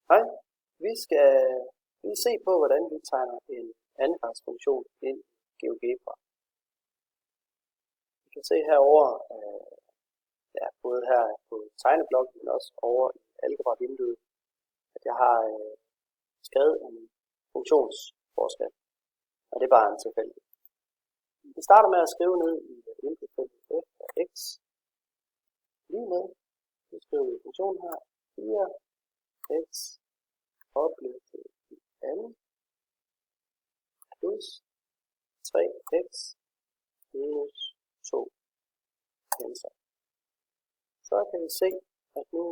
Hej, vi skal lige se på, hvordan vi tegner en andengradsfunktion ind i GeoGebra. Vi kan se herovre, både her på tegneblokken, men også over i algebra-vinduet, at jeg har skrevet en funktionsforskrift, og det er bare en tilfælde. Vi starter med at skrive ned i inputfeltet f af x, lige med. Vi skriver vi funktionen her, 4x opløftet i anden plus 3x minus 2 tensor. Så kan vi se, at nu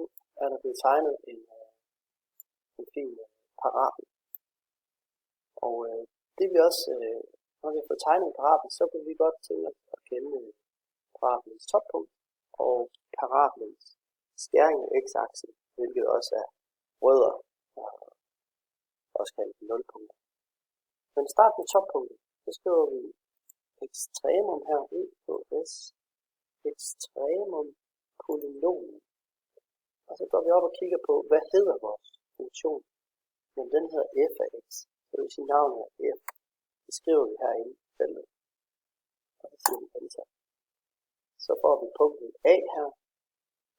er der blevet tegnet en fin parabel. Og det vi også, når vi har fået tegnet en parabel, så kan vi godt tænke os at kende parabelens toppunkt og parabelens skæring af x-aksen, hvilket også er rødder, også kaldet nulpunkter. Men start med toppunktet, så skriver vi ekstremum her ud på s, ekstremum polynomium. Og så går vi op og kigger på, hvad hedder vores funktion? Men den hedder f af x, så det vil sige navnet er f. Det skriver vi herinde i feltet. Og så siger vi enter. Så får vi punktet a her,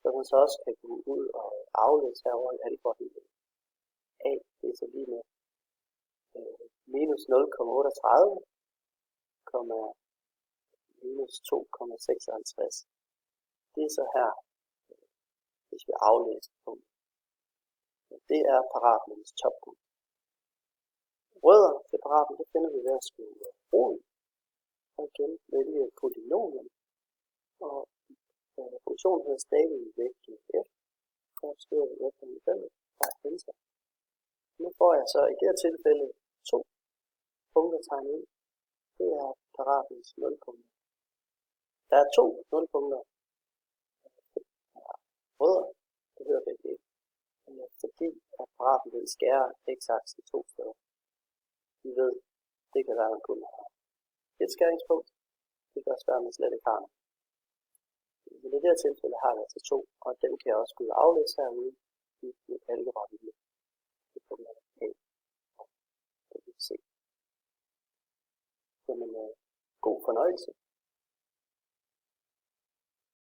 så man så også kan gå ud og aflæse herovre i algebra-vinduet. A, det er så lige med minus 0,38, minus 2,56. Det er så her, hvis vi aflæser punktet. Det er parabelens toppunkt. Rødder til parabelen, det finder vi ved at skrive rod, og igen vælge polynomium, og funktionen hedder stadigvæk f, så skriver vi f i feltet, og enter. Nu får jeg så i det her tilfælde 2 punkter tegnet ind. Det er parabelens nulpunkter. Der er 2 nulpunkter. Rødder, det hedder begge ikke. Fordi at parabelen skærer x-aksen 2 steder. Vi ved, det kan være, at man kun har et skæringspunkt. Det kan også være, at man slet ikke har noget. Men i det her tilfælde har vi altså 2, og dem kan jeg også gå aflæse herude i algebra.